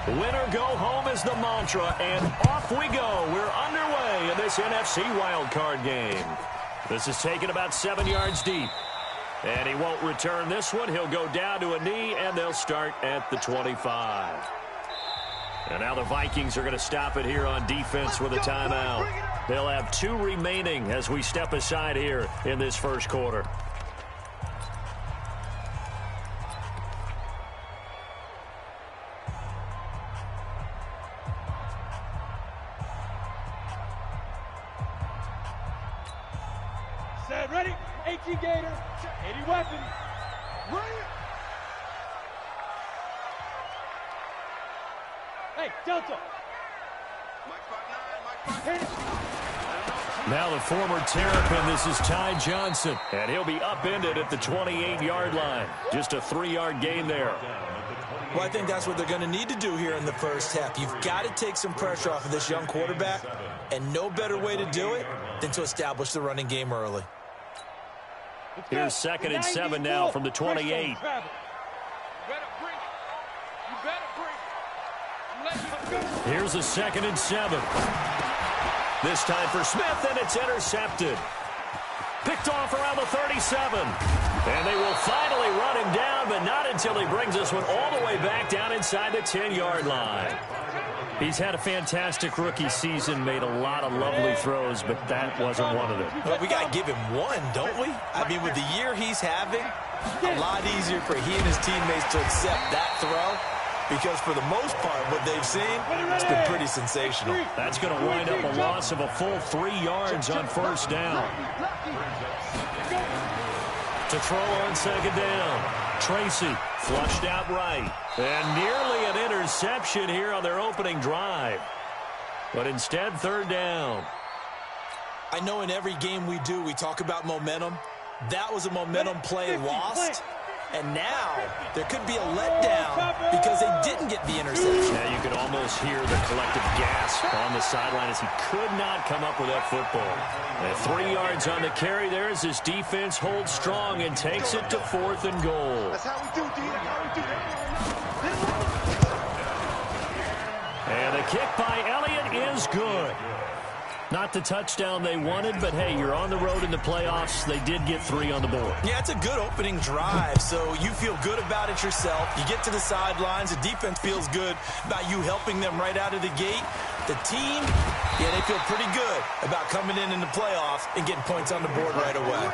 Win or go home is the mantra, and off we go. We're underway in this NFC Wildcard game. This is taken about 7 yards deep. And he won't return this one. He'll go down to a knee, and they'll start at the 25. And now the Vikings are going to stop it here on defense with a timeout. They'll have 2 remaining as we step aside here in this first quarter. Set, ready? 18 Gator, 80 weapons. Ready? Hey, Delta. Now the former Terrapin, this is Ty Johnson. And he'll be upended at the 28-yard line. Just a 3-yard gain there. Well, I think that's what they're going to need to do here in the first half. You've got to take some pressure off of this young quarterback, and no better way to do it than to establish the running game early. Here's 2nd and 7 now from the 28. Here's a 2nd and 7. This time for Smith, and it's intercepted. Picked off around the 37. And they will finally run him down, but not until he brings this one all the way back down inside the 10-yard line. He's had a fantastic rookie season, made a lot of lovely throws, but that wasn't one of them. Well, we got to give him one, don't we? I mean, with the year he's having, a lot easier for he and his teammates to accept that throw, because for the most part, what they've seen, it's been pretty sensational. That's going to wind up a loss of a full 3 yards on first down. To throw on 2nd down. Tracy flushed out right. And nearly an interception here on their opening drive. But instead, 3rd down. I know in every game we do, we talk about momentum. That was a momentum play lost. And now there could be a letdown because they didn't get the interception. Now you could almost hear the collective gasp on the sideline as he could not come up with that football. And 3 yards on the carry there as his defense holds strong and takes it to 4th and goal. That's how we do, D. And the kick by Elliott is good. Not the touchdown they wanted, but hey, you're on the road in the playoffs. They did get 3 on the board. Yeah, it's a good opening drive, so you feel good about it yourself. You get to the sidelines. The defense feels good about you helping them right out of the gate. The team, yeah, they feel pretty good about coming in the playoffs and getting points on the board right away.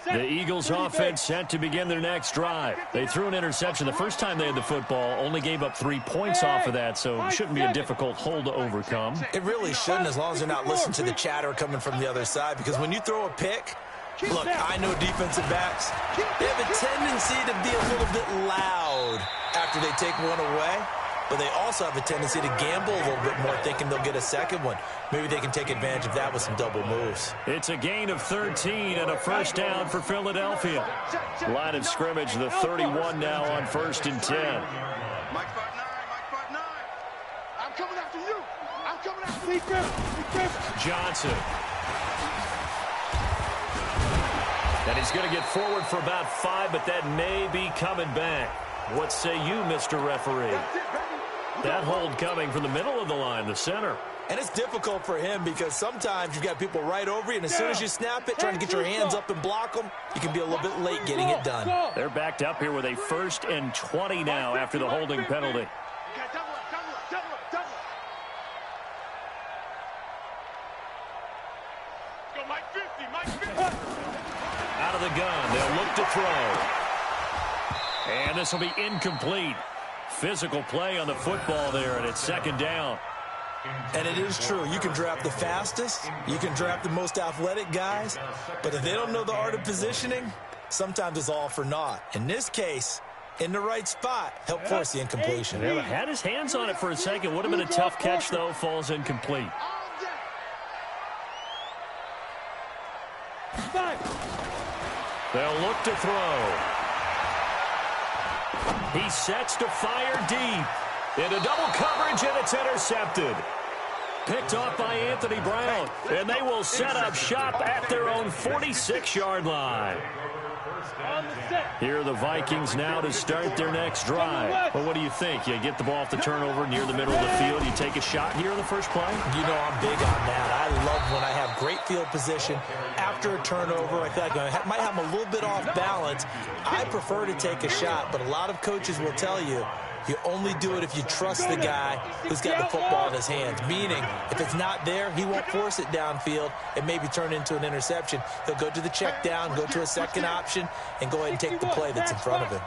The Eagles offense set to begin their next drive. They threw an interception the first time they had the football, only gave up 3 points off of that, so it shouldn't be a difficult hole to overcome. It really shouldn't, as long as they're not listening to the chatter coming from the other side, because when you throw a pick, look, I know defensive backs, they have a tendency to be a little bit loud after they take one away, but they also have a tendency to gamble a little bit more, thinking they'll get a second one. Maybe they can take advantage of that with some double moves. It's a gain of 13 and a first down for Philadelphia. Line of scrimmage, the 31 now on 1st and 10. Mike 5'9", I'm coming after you. I'm coming after you. Johnson. And he's going to get forward for about 5, but that may be coming back. What say you, Mr. Referee? That hold coming from the middle of the line, the center. And it's difficult for him because sometimes you've got people right over you, and as soon as you snap it, trying to get your hands up and block them, you can be a little bit late getting it done. They're backed up here with a 1st and 20 now after the holding penalty. Out of the gun, they'll look to throw. And this will be incomplete. Physical play on the football there, and it's 2nd down. And it is true. You can draft the fastest. You can draft the most athletic guys. But if they don't know the art of positioning, sometimes it's all for naught. In this case, in the right spot, help force the incompletion. Yeah, had his hands on it for a second. Would have been a tough catch, though. Falls incomplete. They'll look to throw. He sets to fire deep. Into double coverage, and it's intercepted. Picked off by Anthony Brown. And they will set up shop at their own 46-yard line. Here are the Vikings now to start their next drive. Well, what do you think? You get the ball off the turnover near the middle of the field. You take a shot here in the first play? You know I'm big on that. I love when I have great field position after a turnover. I feel like I might have them a little bit off balance. I prefer to take a shot, but a lot of coaches will tell you you only do it if you trust the guy who's got the football in his hands. Meaning, if it's not there, he won't force it downfield and maybe turn into an interception. He'll go to the check down, go to a second option, and go ahead and take the play that's in front of him.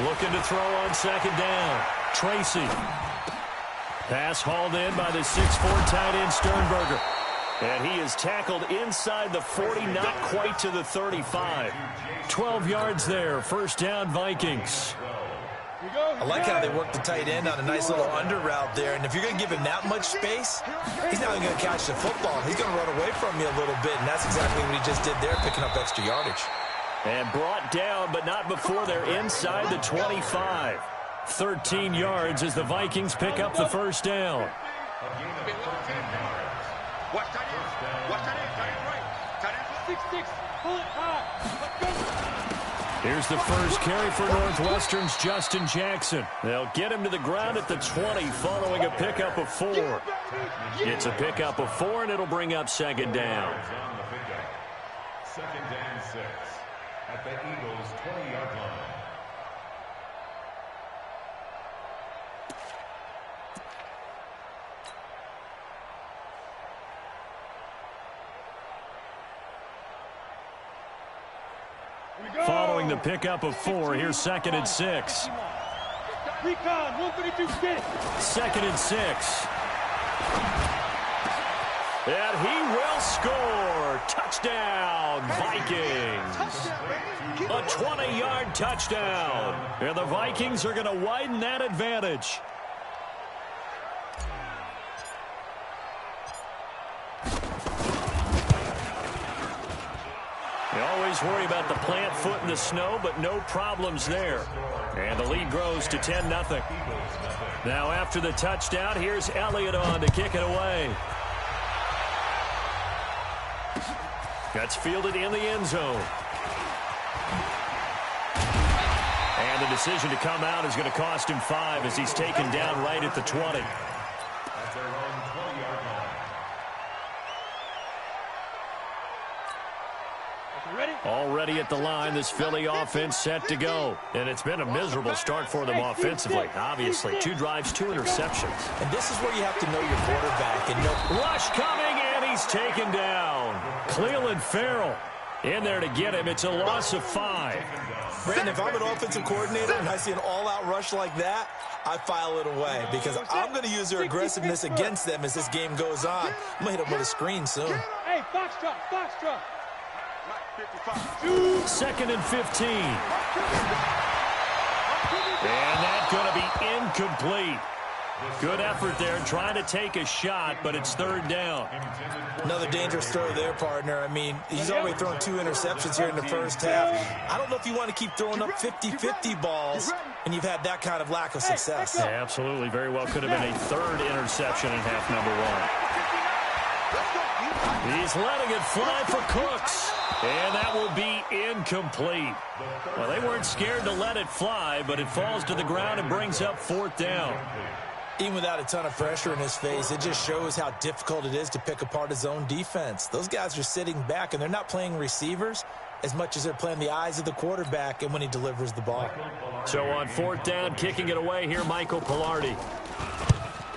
Looking to throw on second down. Tracy. Pass hauled in by the 6'4" tight end Sternberger. And he is tackled inside the 40, not quite to the 35. 12 yards there. First down, Vikings. I like how they work the tight end on a nice little under route there. And if you're going to give him that much space, he's not even going to catch the football. He's going to run away from you a little bit, and that's exactly what he just did there, picking up extra yardage. And brought down, but not before they're inside the 25. 13 yards as the Vikings pick up the first down. Watch tight end. Watch tight end. Tight end right. Tight end 6-6. Pull it high. Let's go. Here's the first carry for Northwestern's Justin Jackson. They'll get him to the ground at the 20 following a pickup of 4. It's a pickup of 4, and it'll bring up second down. Second down 6 at the Eagles' 20-yard line. Following the pickup of 4, here's second and 6. Recon, 152, get it. Second and 6. And he will score. Touchdown, Vikings. A 20-yard touchdown. And the Vikings are going to widen that advantage. You always worry about the plant foot in the snow, but no problems there. And the lead grows to 10-0. Now after the touchdown, here's Elliott on to kick it away. That's fielded in the end zone. And the decision to come out is going to cost him 5 as he's taken down right at the 20. That's their own 20-yard line. Already at the line, this Philly offense set to go. And it's been a miserable start for them offensively. Obviously, 2 drives, 2 interceptions. And this is where you have to know your quarterback. And know Rush coming, and he's taken down. Cleveland Farrell in there to get him. It's a loss of 5. Brandon, if I'm an offensive coordinator and I see an all-out rush like that, I file it away because I'm going to use their aggressiveness against them as this game goes on. I'm going to hit them with a screen soon. Hey, box drop. Second and 15. And that's going to be incomplete. Good effort there trying to take a shot, but it's third down. Another dangerous throw there, partner. I mean, he's already thrown 2 interceptions here in the first half. I don't know if you want to keep throwing up 50-50 balls and you've had that kind of lack of success. Yeah, absolutely. Very well could have been a 3rd interception in half number 1. He's letting it fly for Cooks. And that will be incomplete. Well, they weren't scared to let it fly, but it falls to the ground and brings up 4th down. Even without a ton of pressure in his face, it just shows how difficult it is to pick apart his own defense. Those guys are sitting back, and they're not playing receivers as much as they're playing the eyes of the quarterback and when he delivers the ball. So on 4th down, kicking it away here, Michael Pilardi.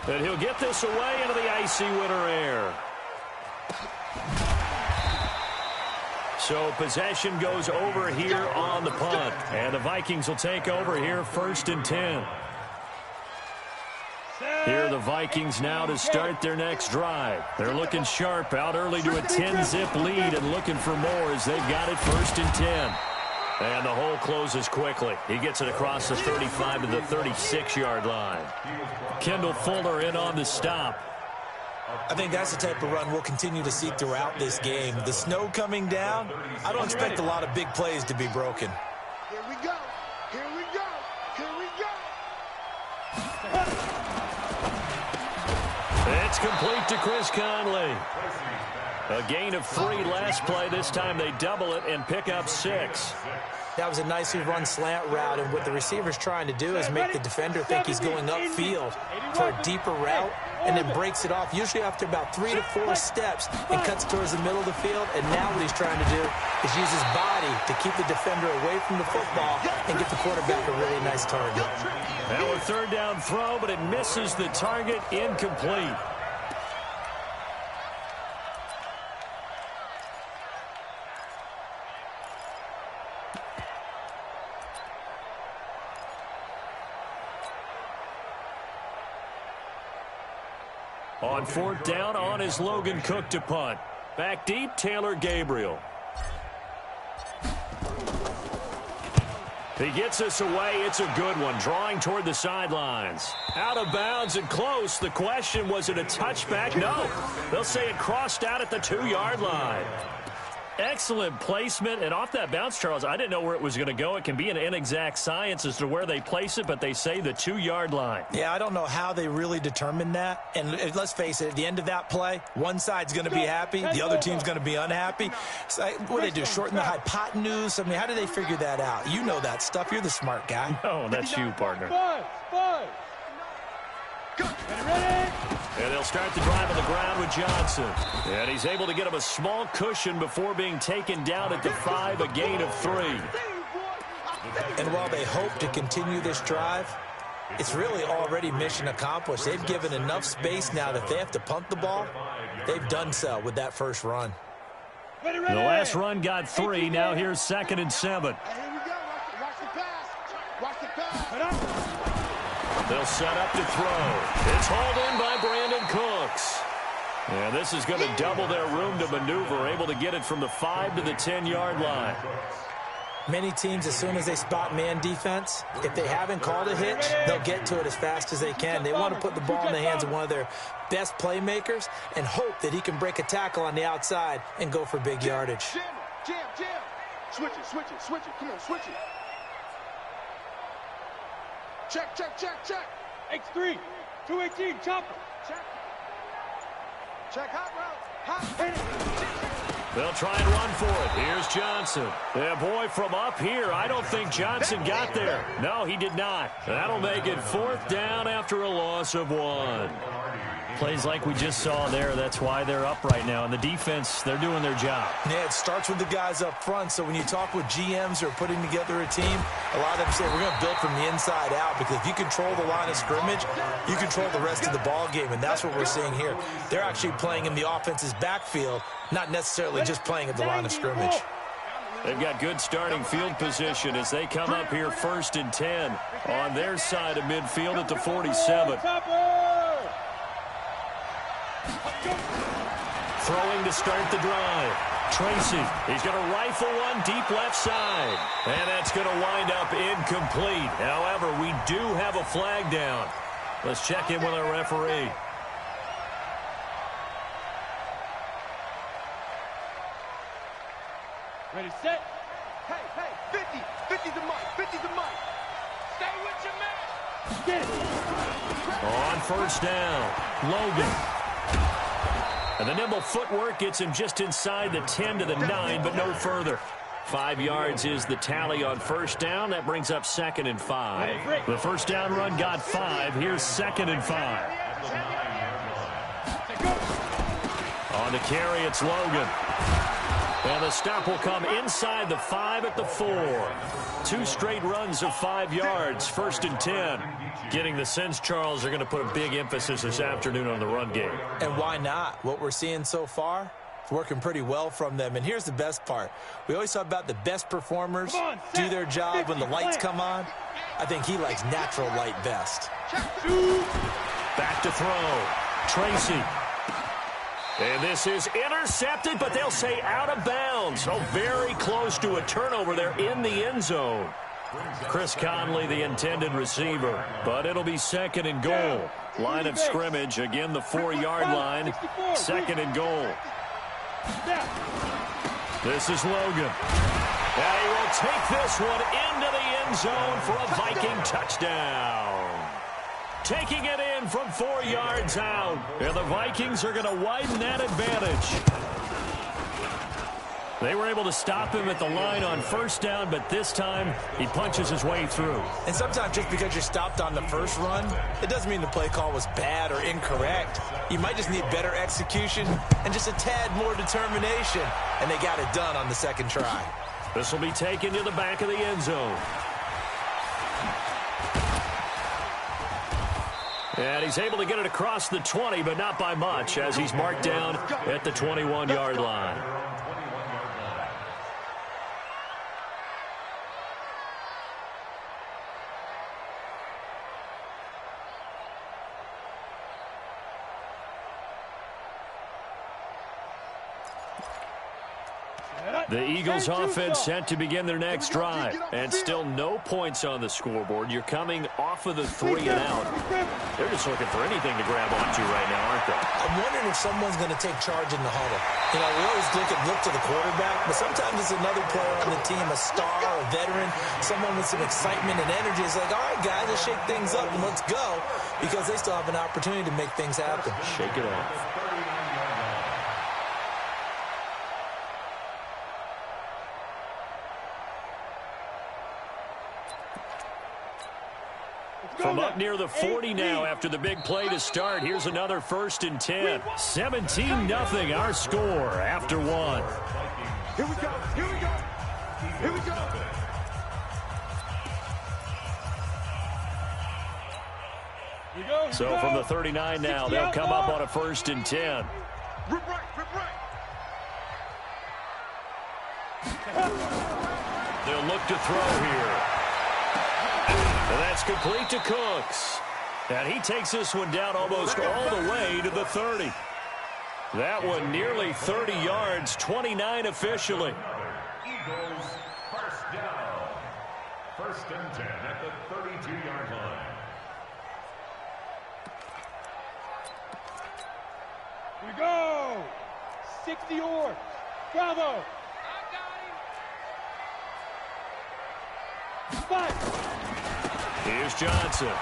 And he'll get this away into the icy winter air. So possession goes over here on the punt. And the Vikings will take over here 1st and 10. Here are the Vikings now to start their next drive. They're looking sharp out early to a 10-zip lead and looking for more as they've got it 1st and 10. And the hole closes quickly. He gets it across the 35 to the 36-yard line. Kendall Fuller in on the stop. I think that's the type of run we'll continue to see throughout this game. The snow coming down, I don't expect a lot of big plays to be broken. Here we go. Here we go. Here we go. It's complete to Chris Conley. A gain of 3 last play. This time they double it and pick up 6. That was a nicely run slant route, and what the receiver's trying to do is make the defender think he's going upfield for a deeper route, and then breaks it off, usually after about 3 to 4 steps, and cuts towards the middle of the field. And now what he's trying to do is use his body to keep the defender away from the football and get the quarterback a really nice target. Now a 3rd down throw, but it misses the target, incomplete. On 4th down, on is Logan Cook to punt. Back deep, Taylor Gabriel. He gets us away. It's a good one, drawing toward the sidelines. Out of bounds and close. The question, was it a touchback? No. They'll say it crossed out at the 2-yard line. Excellent placement, and off that bounce, Charles, I didn't know where it was going to go. It can be an inexact science as to where they place it, but they say the 2-yard line. Yeah, I don't know how they really determined that. And let's face it, at the end of that play, one side's going to be happy, the other team's going to be unhappy. So, what do they do, shorten the hypotenuse? I mean, how do they figure that out? You know that stuff. You're the smart guy. No, that's you, partner. Five. And they'll start the drive on the ground with Johnson. And he's able to get him a small cushion before being taken down at the 5, a gain of 3. And while they hope to continue this drive, it's really already mission accomplished. They've given enough space now that if they have to punt the ball, they've done so with that first run. The last run got 3. Now here's 2nd and 7. Here we go. Watch the pass. Watch the pass. They'll set up to throw. It's hauled in by Brandon Cooks. And this is going to double their room to maneuver, able to get it from the 5 to the 10-yard line. Many teams, as soon as they spot man defense, if they haven't called a hitch, they'll get to it as fast as they can. They want to put the ball in the hands of one of their best playmakers and hope that he can break a tackle on the outside and go for big yardage. Jam. Switch it. Come on, switch it. Check. X3, 218, chopper. Check, hot route. They'll try and run for it. Here's Johnson. Yeah, boy, from up here, I don't think Johnson got there. No, he did not. That'll make it 4th down after a loss of 1. Plays like we just saw there. That's why they're up right now. And the defense, they're doing their job. Yeah, it starts with the guys up front. So when you talk with GMs who are putting together a team, a lot of them say we're going to build from the inside out, because if you control the line of scrimmage, you control the rest of the ball game. And that's what we're seeing here. They're actually playing in the offense's backfield, not necessarily just playing at the line of scrimmage. They've got good starting field position as they come up here 1st and 10 on their side of midfield at the 47. Throwing to start the drive. Tracy, he's going to rifle one deep left side. And that's going to wind up incomplete. However, we do have a flag down. Let's check in with our referee. Ready, set. Hey, 50. 50's the mic. 50's the mic. Stay with your man. Get it. On 1st down, Logan. And the nimble footwork gets him just inside the 10 to the 9, but no further. 5 yards is the tally on 1st down. That brings up 2nd and 5. The 1st down run got 5. Here's 2nd and 5. On the carry, it's Logan. And the stop will come inside the 5 at the 4. 2 straight runs of 5 yards, 1st and 10. Getting the sense, Charles, they're going to put a big emphasis this afternoon on the run game. And why not? What we're seeing so far, it's working pretty well from them. And here's the best part. We always talk about the best performers do their job when the lights come on. I think he likes natural light best. Back to throw. Tracy. And this is intercepted, but they'll say out of bounds. Oh, very close to a turnover there in the end zone. Chris Conley, the intended receiver, but it'll be second and goal. Line of scrimmage, again the 4-yard line, second and goal. This is Logan. And he will take this one into the end zone for a Viking touchdown. Taking it in from 4 yards out. And the Vikings are going to widen that advantage. They were able to stop him at the line on first down, but this time he punches his way through. And sometimes just because you're stopped on the first run, it doesn't mean the play call was bad or incorrect. You might just need better execution and just a tad more determination. And they got it done on the second try. This will be taken to the back of the end zone. And he's able to get it across the 20, but not by much, as he's marked down at the 21-yard line. The Eagles offense set to begin their next drive, and still no points on the scoreboard. You're coming off of the 3 and out. They're just looking for anything to grab onto right now, aren't they? I'm wondering if someone's going to take charge in the huddle. You know, we always look to the quarterback, but sometimes it's another player on the team, a star, a veteran, someone with some excitement and energy. It's like, all right, guys, let's shake things up and let's go, because they still have an opportunity to make things happen. Shake it off. From up near the 40 now after the big play to start. Here's another 1st and 10. 17-0 our score after 1. Here we go. Here we go. Here we go. So from the 39 now, they'll come up on a 1st and 10. Rip right, rip right. They'll look to throw here. And that's complete to Cooks. And he takes this one down almost all the way to the 30. That one nearly 30 yards, 29 officially. Eagles first down. 1st and 10 at the 32-yard line. Here we go. 60 yards. Bravo. Fight. Here's Johnson.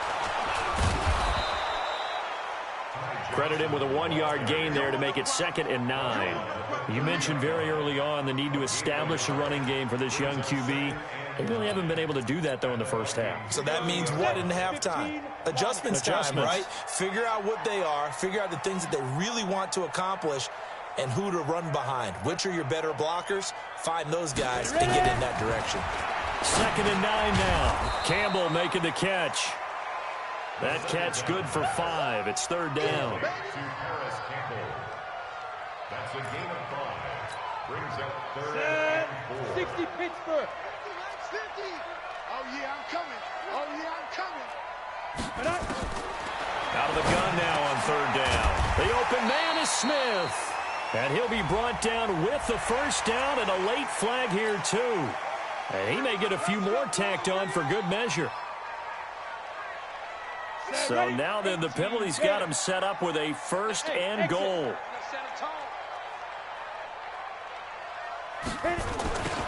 Credit him with a 1-yard gain there to make it 2nd and 9. You mentioned very early on the need to establish a running game for this young QB. They really haven't been able to do that, though, in the first half. So that means what in halftime? Adjustments time, right? Figure out what they are, figure out the things that they really want to accomplish, and who to run behind. Which are your better blockers? Find those guys and get in that direction. 2nd and 9 now. Campbell making the catch. That catch good for 5. It's 3rd down. To Paris Campbell. That's a gain of 5. Brings up 3rd and 4. 60 Pittsburgh. 50. Oh, yeah, I'm coming. Oh, yeah, I'm coming. Out of the gun now on 3rd down. The open man is Smith. And he'll be brought down with the 1st down and a late flag here, too. And he may get a few more tacked on for good measure. So now then the penalty's got him set up with a 1st and goal.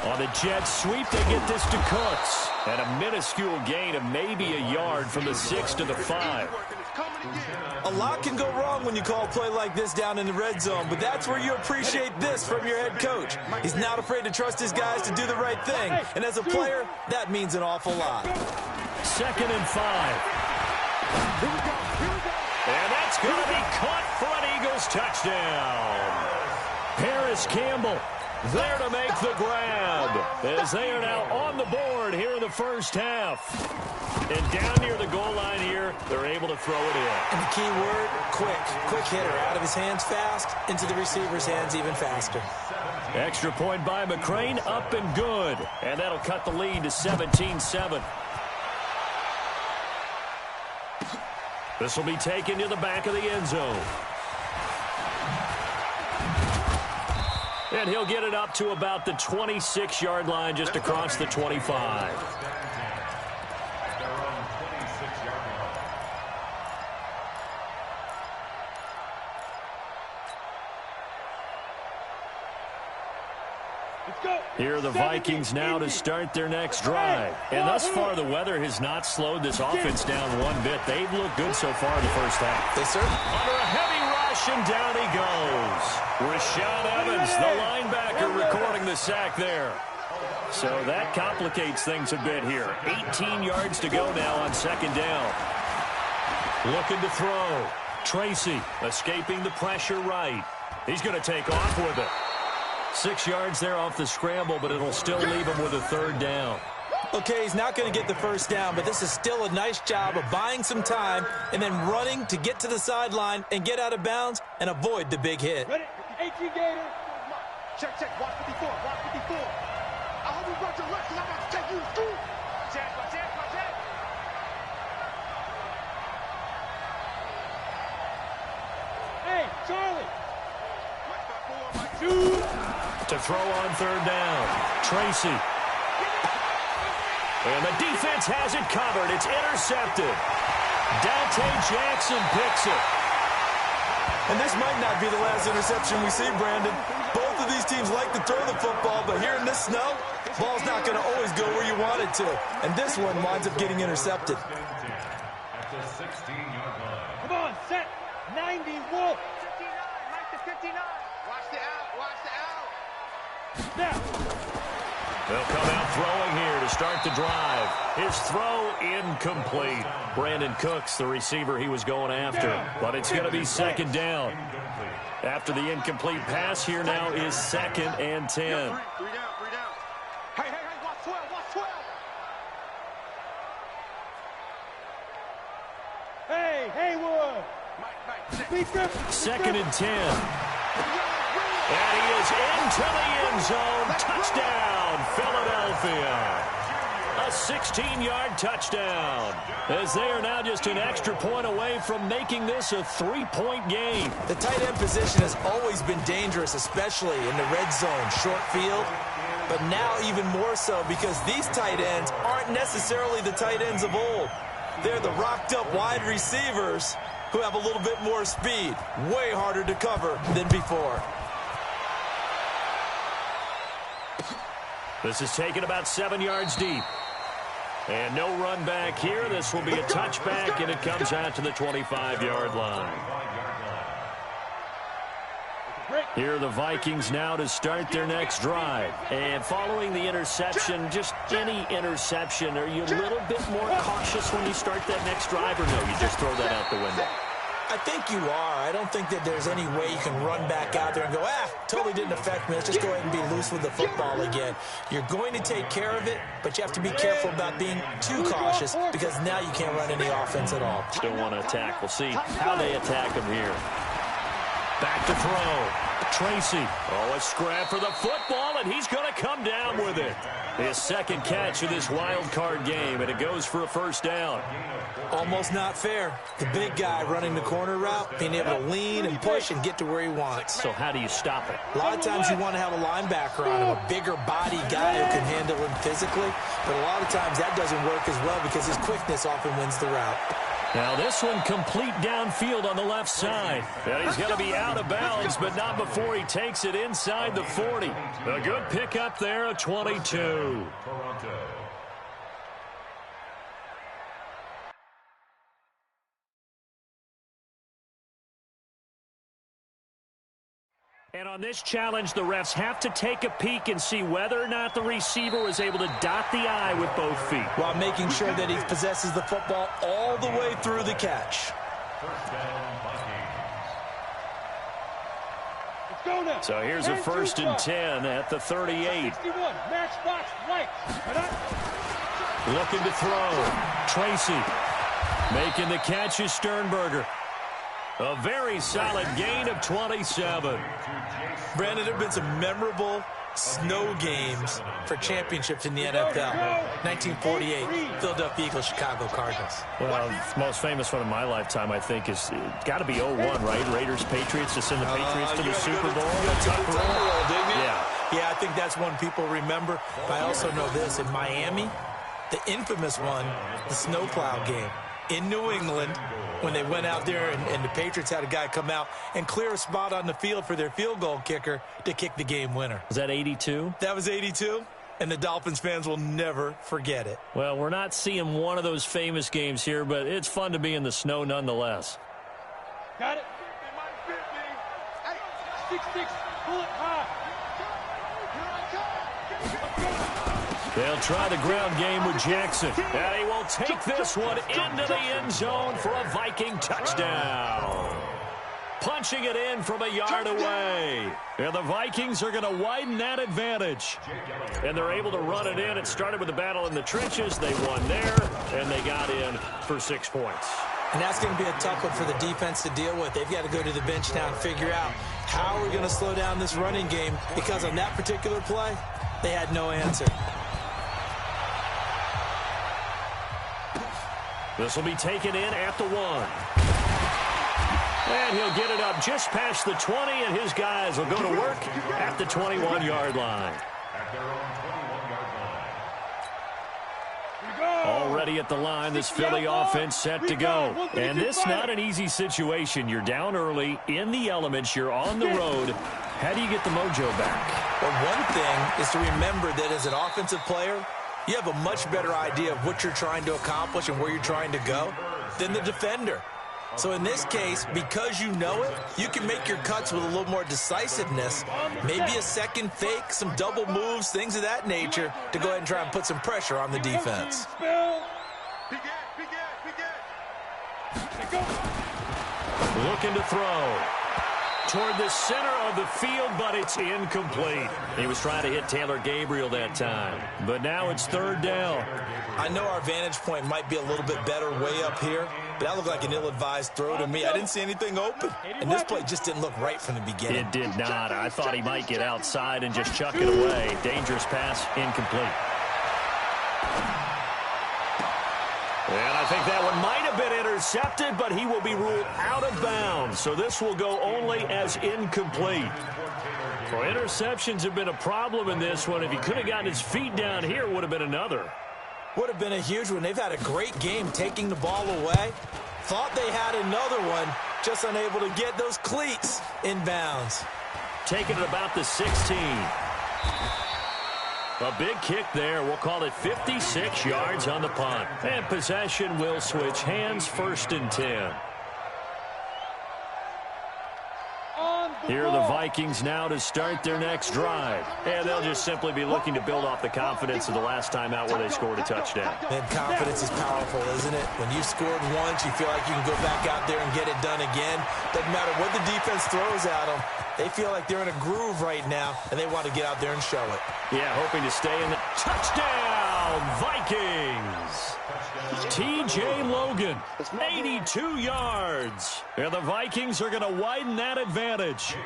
On the jet sweep, they get this to Cooks. And a minuscule gain of maybe a yard from the 6 to the 5. A lot can go wrong when you call a play like this down in the red zone, but that's where you appreciate this from your head coach. He's not afraid to trust his guys to do the right thing, and as a player, that means an awful lot. 2nd and 5. And that's going to be caught for an Eagles touchdown. Paris Campbell there to make the grab as they are now on the board here in the first half. And down near the goal line here, they're able to throw it in. And the key word, quick. Quick hitter. Out of his hands fast, into the receiver's hands even faster. Extra point by McCrane, up and good. And that'll cut the lead to 17-7. This will be taken to the back of the end zone. And he'll get it up to about the 26-yard line, just across the 25. Here are the Vikings now to start their next drive. And thus far, the weather has not slowed this offense down one bit. They've looked good so far in the first half. They certainly. Under a heavy rush, and down he goes. Rashaan Evans, the linebacker, recording the sack there. So that complicates things a bit here. 18 yards to go now on second down. Looking to throw. Tracy escaping the pressure right. He's going to take off with it. 6 yards there off the scramble, but it'll still leave him with a third down. Okay, he's not going to get the first down, but this is still a nice job of buying some time and then running to get to the sideline and get out of bounds and avoid the big hit. Ready? 18 Gator. Check, check. Watch 54. Watch 54. I hope you got your left, because I'm about to take you to school. Check, check, check. Hey, Charlie. To throw on third down. Tracy. And the defense has it covered. It's intercepted. Dante Jackson picks it. And this might not be the last interception we see, Brandon. Both of these teams like to throw the football, but here in this snow, ball's not going to always go where you want it to. And this one winds up getting intercepted. At the 16-yard line. Come on, set. 90 Wolf. 59. Mike to 59. Watch the out. Watch the out. Now. They'll come out throwing here to start the drive. His throw incomplete. Brandon Cooks, the receiver he was going after. But it's going to be second down. After the incomplete pass, here now is 2nd and 10. Three down. Hey, watch 12. Watch 12. Hey, Haywood. Mike. 2nd and 10. And he is into the end zone. Touchdown, Philadelphia. A 16-yard touchdown. As they are now just an extra point away from making this a 3-point game. The tight end position has always been dangerous, especially in the red zone, short field. But now even more so because these tight ends aren't necessarily the tight ends of old. They're the rocked-up wide receivers who have a little bit more speed. Way harder to cover than before. This is taken about 7 yards deep. And no run back here. This will be a touchback, and it comes out to the 25-yard line. Here are the Vikings now to start their next drive. And following the interception, just any interception, are you a little bit more cautious when you start that next drive, or no, you just throw that out the window? I think you are. I don't think that there's any way you can run back out there and go, totally didn't affect me. Let's just go ahead and be loose with the football again. You're going to take care of it, but you have to be careful about being too cautious because now you can't run any offense at all. Still want to attack. We'll see how they attack him here. Back to throw. Tracy. Oh, a scrap for the football, and he's going to come down with it. His second catch of this wild card game, and it goes for a first down. Almost not fair. The big guy running the corner route, being able to lean and push and get to where he wants. So how do you stop it? A lot of times you want to have a linebacker on him, a bigger body guy who can handle him physically. But a lot of times that doesn't work as well because his quickness often wins the route. Now this one complete downfield on the left side. And he's going to be out of bounds, but not before he takes it inside the 40. A good pickup there, a 22. Toronto. And on this challenge, the refs have to take a peek and see whether or not the receiver was able to dot the I with both feet, while making sure that he possesses the football all the way through the catch. First down, Vikings. Let's go now. So here's a 1st and 10 at the 38. 61. Matchbox right. Looking to throw. Tracy making the catch is Sternberger. A very solid gain of 27. Brandon, there have been some memorable snow games for championships in the NFL. 1948, Philadelphia Eagles, Chicago Cardinals. Well, the most famous one in my lifetime, I think, is got to be 01, right? Raiders, Patriots, to send the Patriots to the Super Bowl. Yeah, I think that's one people remember. But I also know this. In Miami, the infamous one, the snowplow game in New England. when they went out there and the Patriots had a guy come out and clear a spot on the field for their field goal kicker to kick the game winner. Was that 82? That was 82, and the Dolphins fans will never forget it. Well, we're not seeing one of those famous games here, but it's fun to be in the snow nonetheless. Got it. 6-6, bullet high. They'll try the ground game with Jackson. And he will take this one into the end zone for a Viking touchdown. Punching it in from a yard away. And the Vikings are going to widen that advantage. And they're able to run it in. It started with a battle in the trenches. They won there, and they got in for 6 points. And that's going to be a tough one for the defense to deal with. They've got to go to the bench now and figure out how we're going to slow down this running game, because on that particular play, they had no answer. This will be taken in at the 1. And he'll get it up just past the 20, and his guys will go to work at the 21-yard line. At their own 21-yard line. Already at the line, this Philly offense set to go. And this not an easy situation. You're down early, in the elements, you're on the road. How do you get the mojo back? Well, one thing is to remember that as an offensive player, you have a much better idea of what you're trying to accomplish and where you're trying to go than the defender. So in this case, because you know it, you can make your cuts with a little more decisiveness, maybe a second fake, some double moves, things of that nature, to go ahead and try and put some pressure on the defense. Looking to throw toward the center of the field, but it's incomplete. He was trying to hit Taylor Gabriel that time, but now it's 3rd down. I know our vantage point might be a little bit better way up here, but that looked like an ill-advised throw to me. I didn't see anything open, and this play just didn't look right from the beginning. It did not. I thought he might get outside and just chuck it away. Dangerous pass, incomplete. And I think that one might have been intercepted, but he will be ruled out of bounds. So this will go only as incomplete. Well, interceptions have been a problem in this one. If he could have gotten his feet down here, it would have been another. Would have been a huge one. They've had a great game taking the ball away. Thought they had another one, just unable to get those cleats in bounds. Taking it about the 16. A big kick there. We'll call it 56 yards on the punt. And possession will switch hands, 1st and 10. Here are the Vikings now to start their next drive. And they'll just simply be looking to build off the confidence of the last time out where they scored a touchdown. And confidence is powerful, isn't it? When you've scored once, you feel like you can go back out there and get it done again. Doesn't matter what the defense throws at them. They feel like they're in a groove right now, and they want to get out there and show it. Yeah, hoping to stay in the touchdown, Vikings. T.J. Logan, 82 yards. And the Vikings are going to widen that advantage.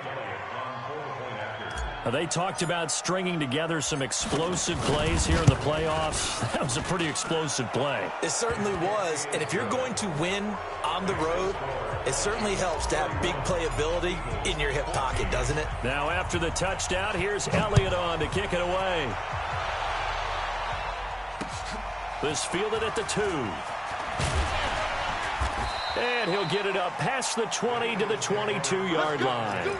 They talked about stringing together some explosive plays here in the playoffs. That was a pretty explosive play. It certainly was. And if you're going to win on the road, it certainly helps to have big playability in your hip pocket, doesn't it? Now after the touchdown, here's Elliott on to kick it away. This fielded at the 2. And he'll get it up past the 20 to the 22-yard line.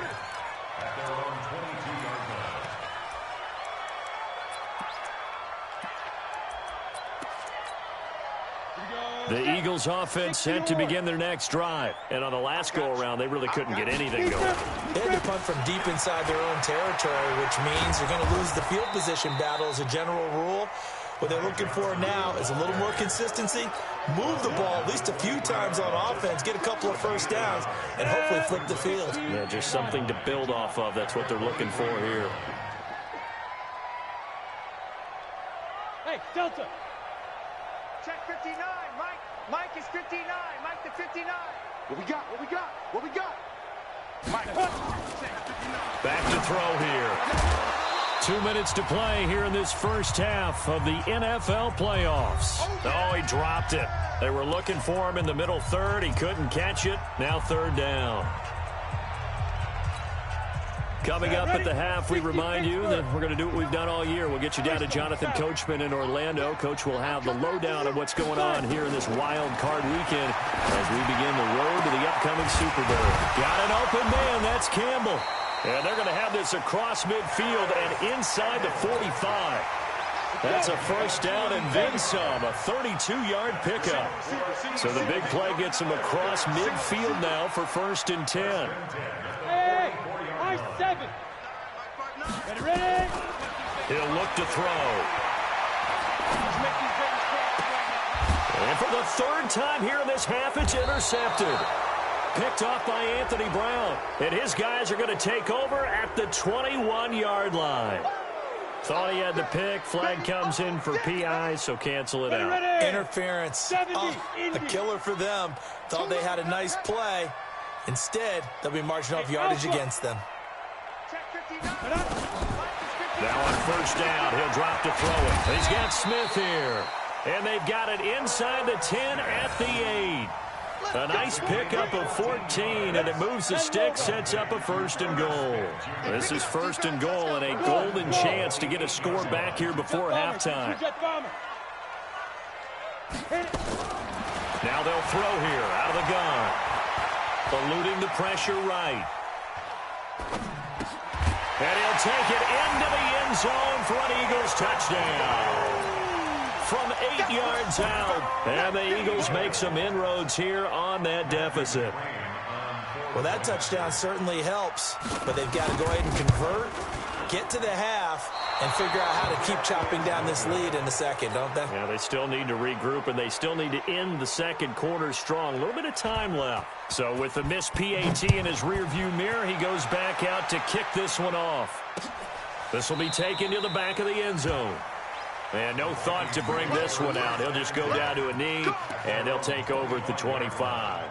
The Eagles offense set to begin their next drive. And on the last go-around, they really couldn't get anything going. They had to punt from deep inside their own territory, which means they're going to lose the field position battle as a general rule. What they're looking for now is a little more consistency, move the ball at least a few times on offense, get a couple of first downs, and hopefully flip the field. Yeah, just something to build off of. That's what they're looking for here. Hey, Delta. Check 59, Mike. Mike is 59. Mike to 59. What we got? What we got? What we got? Mike. Back to throw here. 2 minutes to play here in this first half of the NFL playoffs. Oh, he dropped it. They were looking for him in the middle third. He couldn't catch it. Now 3rd down. Coming up at the half, we remind you that we're going to do what we've done all year. We'll get you down to Jonathan Coachman in Orlando. Coach will have the lowdown of what's going on here in this wild card weekend as we begin the road to the upcoming Super Bowl. Got an open man. That's Campbell. And they're going to have this across midfield and inside the 45. That's a first down and then some, a 32-yard pickup. So the big play gets him across midfield now for 1st and 10. Hey, nice 7. Ready? He'll look to throw. And for the 3rd time here in this half, it's intercepted. Picked off by Anthony Brown. And his guys are going to take over at the 21-yard line. Thought he had the pick. Flag comes in for PI, so cancel it out. Interference. A killer for them. Thought they had a nice play. Instead, they'll be marching off yardage against them. Now on 1st down, he'll drop to throw it. He's got Smith here. And they've got it inside the 10 at the 8. A nice pickup of 14, and it moves the stick, sets up a 1st and goal. This is 1st and goal and a golden chance to get a score back here before halftime. Now they'll throw here out of the gun. Eluding the pressure right. And he'll take it into the end zone for an Eagles touchdown. From 8 yards out, and the Eagles make some inroads here on that deficit. Well, that touchdown certainly helps, but they've got to go ahead and convert, get to the half, and figure out how to keep chopping down this lead in the second, don't they? Yeah, they still need to regroup, and they still need to end the second quarter strong. A little bit of time left. So with the missed PAT in his rearview mirror, he goes back out to kick this one off. This will be taken to the back of the end zone. And no thought to bring this one out. He'll just go down to a knee, and they'll take over at the 25.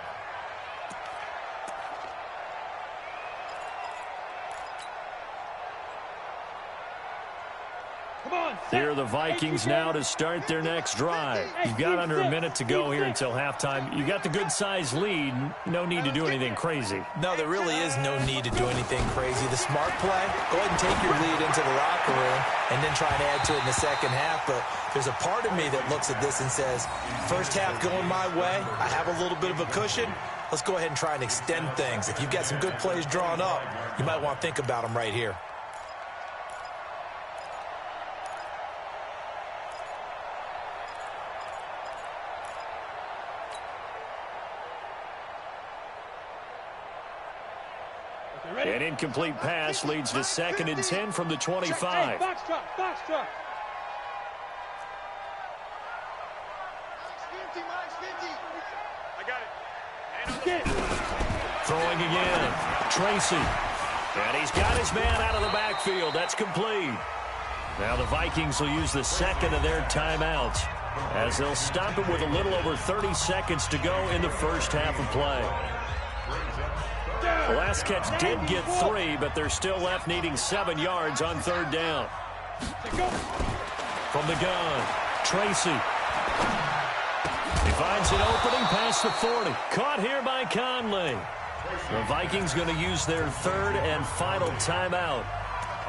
Here are the Vikings now to start their next drive. You've got under a minute to go here until halftime. You got the good-sized lead. No need to do anything crazy. No, there really is no need to do anything crazy. The smart play, go ahead and take your lead into the locker room and then try and add to it in the second half. But there's a part of me that looks at this and says, first half going my way, I have a little bit of a cushion. Let's go ahead and try and extend things. If you've got some good plays drawn up, you might want to think about them right here. An incomplete pass leads to 2nd and 10 from the 25. Box truck. I got it. Throwing again. Tracy. And he's got his man out of the backfield. That's complete. Now the Vikings will use the 2nd of their timeouts as they'll stop it with a little over 30 seconds to go in the first half of play. The last catch did get 3, but they're still left needing 7 yards on 3rd down. From the gun, Tracy. He finds an opening past the 40. Caught here by Conley. The Vikings going to use their 3rd and final timeout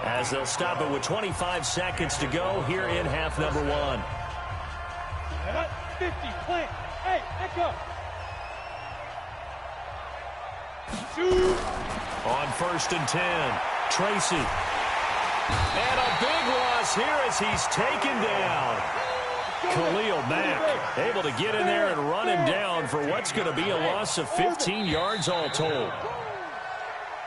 as they'll stop it with 25 seconds to go here in half number 1. 50, plant. Hey, echo. On 1st and 10, Tracy. And a big loss here as he's taken down. Khalil Mack able to get in there and run him down for what's going to be a loss of 15 yards all told.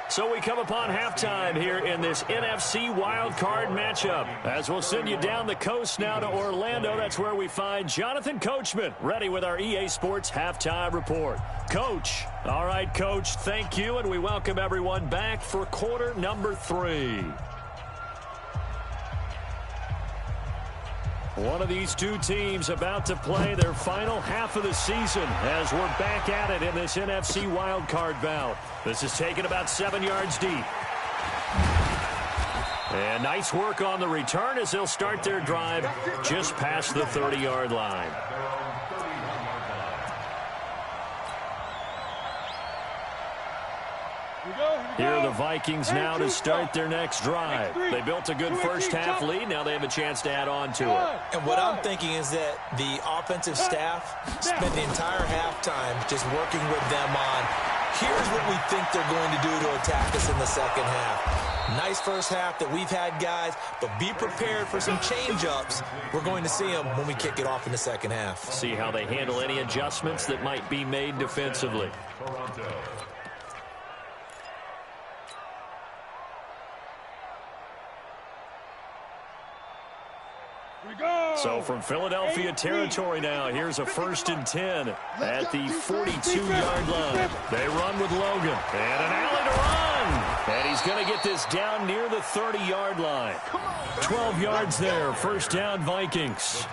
So we come upon halftime here in this NFC Wildcard matchup. As we'll send you down the coast now to Orlando, that's where we find Jonathan Coachman ready with our EA Sports Halftime Report. Coach. All right, Coach, thank you, and we welcome everyone back for quarter number 3. One of these two teams about to play their final half of the season as we're back at it in this NFC wildcard bout. This is taken about 7 yards deep. And nice work on the return as they'll start their drive just past the 30-yard line. Here are for the Vikings now to start their next drive. They built a good first-half lead. Now they have a chance to add on to it. And what I'm thinking is that the offensive staff spent the entire halftime just working with them on, here's what we think they're going to do to attack us in the second half. Nice first half that we've had, guys, but be prepared for some change-ups. We're going to see them when we kick it off in the second half. See how they handle any adjustments that might be made defensively. So from Philadelphia territory now, here's a 1st and 10 at the 42-yard line. They run with Logan. And an alley to run. And he's going to get this down near the 30-yard line. 12 yards there. First down, Vikings.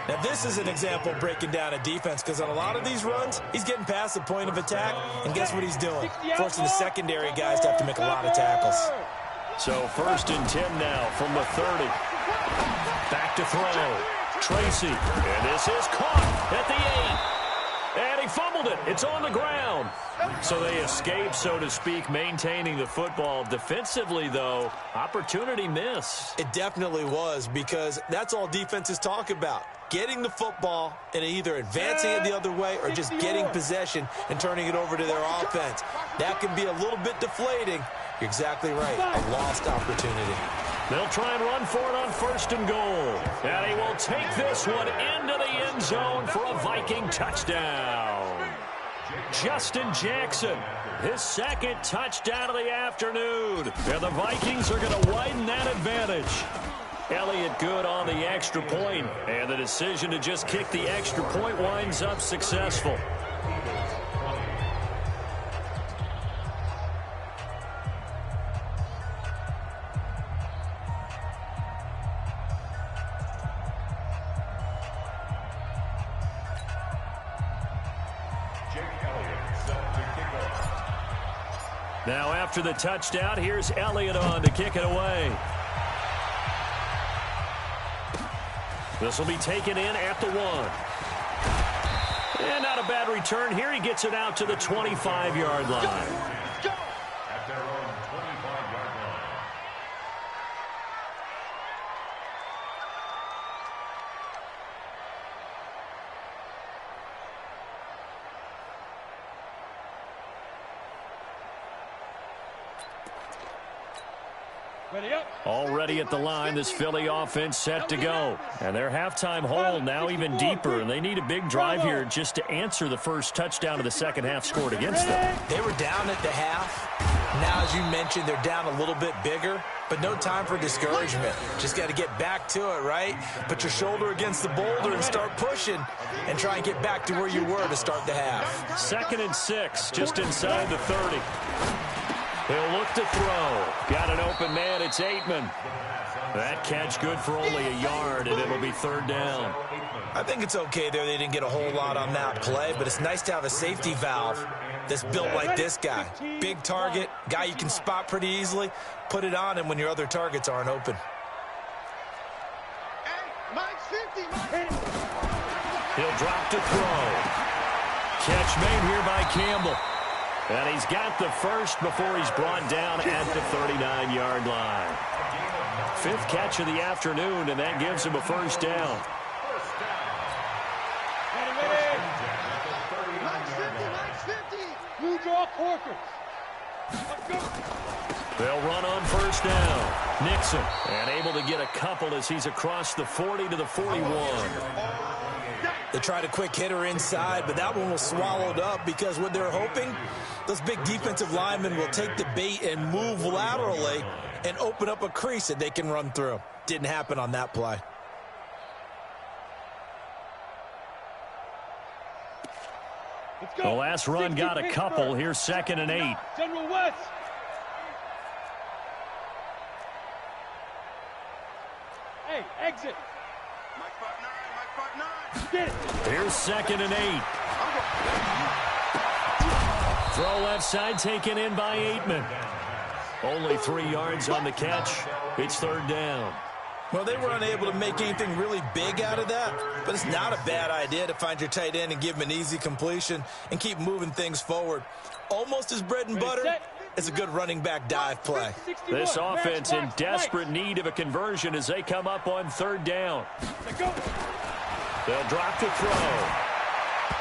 Now, this is an example of breaking down a defense, because on a lot of these runs, he's getting past the point of attack, and guess what he's doing? Forcing the secondary guys to have to make a lot of tackles. So 1st and 10 now from the 30. Back to throw. Tracy. And this is caught at the 8. And he fumbled it. It's on the ground. So they escape, so to speak, maintaining the football. Defensively, though, opportunity miss. It definitely was, because that's all defenses talk about. Getting the football and either advancing it the other way or just getting possession and turning it over to their offense. That can be a little bit deflating. You're exactly right. A lost opportunity. They'll try and run for it on 1st and goal. And he will take this one into the end zone for a Viking touchdown. Justin Jackson, his 2nd touchdown of the afternoon. And the Vikings are going to widen that advantage. Elliott good on the extra point, and the decision to just kick the extra point winds up successful. Now after the touchdown, here's Elliott on to kick it away. This will be taken in at the 1. And not a bad return here. He gets it out to the 25-yard line. At their own 25-yard line. Ready up. Already at the line, this Philly offense set to go. And their halftime hole now even deeper, and they need a big drive here just to answer the first touchdown of the second half scored against them. They were down at the half. Now, as you mentioned, they're down a little bit bigger, but no time for discouragement. Just got to get back to it, right? Put your shoulder against the boulder and start pushing and try and get back to where you were to start the half. 2nd and 6, just inside the 30. He'll look to throw. Got an open man. It's Aitman. That catch good for only a yard, and it'll be 3rd down. I think it's okay there. They didn't get a whole lot on that play, but it's nice to have a safety valve that's built like this guy. Big target, guy you can spot pretty easily. Put it on him when your other targets aren't open. Hey, Mike's 50, Mike. He'll drop to throw. Catch made here by Campbell. And he's got the first before he's brought down at the 39-yard line. 5th catch of the afternoon, and that gives him a first down. Mike's 50. Blue draw quarters. They'll run on first down. Nixon, and able to get a couple as he's across the 40 to the 41. They tried a quick hitter inside, but that one was swallowed up because what they're hoping, those big defensive linemen will take the bait and move laterally and open up a crease that they can run through. Didn't happen on that play. The last run got a couple. Here's 2nd and 8. General West. Hey, exit. Get it. Here's 2nd and 8. Throw left side taken in by Aitman. Only 3 yards on the catch. It's 3rd down. Well, they were unable to make anything really big out of that, but it's not a bad idea to find your tight end and give him an easy completion and keep moving things forward. Almost his bread and butter, It's a good running back dive play. This offense in desperate need of a conversion as they come up on third down. They'll drop the throw.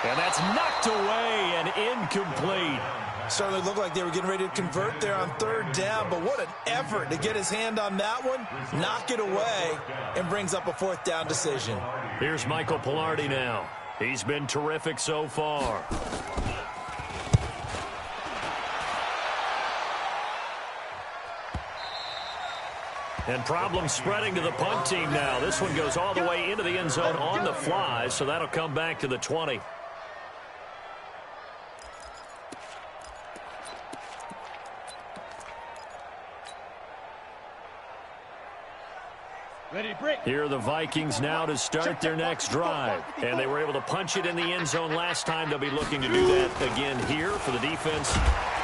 And that's knocked away and incomplete. Certainly looked like they were getting ready to convert there on third down, but what an effort to get his hand on that one, knock it away, and brings up a fourth down decision. Here's Michael Pilardi now. He's been terrific so far. And problems spreading to the punt team now. This one goes all the way into the end zone on the fly, so that'll come back to the 20. Here are the Vikings now to start their next drive. And they were able to punch it in the end zone last time. They'll be looking to do that again here for the defense.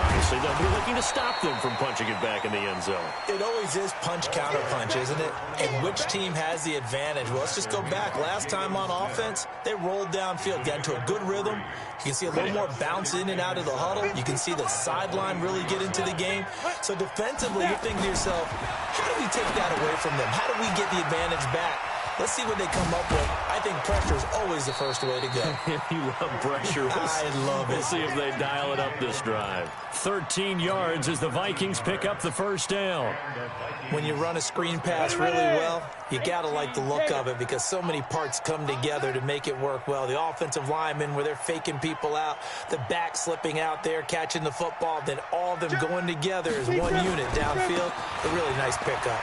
Obviously, they'll be looking to stop them from punching it back in the end zone. It always is punch-counter-punch, isn't it? And which team has the advantage? Well, let's just go back. Last time on offense, they rolled downfield, got into a good rhythm. You can see a little more bounce in and out of the huddle. You can see the sideline really get into the game. So defensively, you're thinking to yourself, how do we take that away from them? How do we get the advantage back? Let's see what they come up with. I think pressure is always the first way to go. You love pressure. I love it. We'll see if they dial it up this drive. 13 yards as the Vikings pick up the first down. When you run a screen pass really well, you got to like the look of it because so many parts come together to make it work well. The offensive linemen where they're faking people out, the back slipping out there, catching the football, then all of them going together as one unit downfield. A really nice pickup.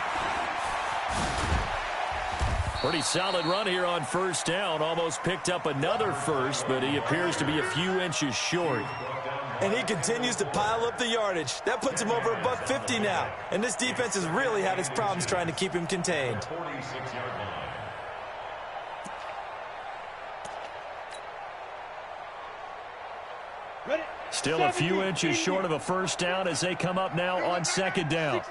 Pretty solid run here on first down. Almost picked up another first, but he appears to be a few inches short. And he continues to pile up the yardage. That puts him over $150 now. And this defense has really had its problems trying to keep him contained. Still a few inches short of a first down as they come up now on second down.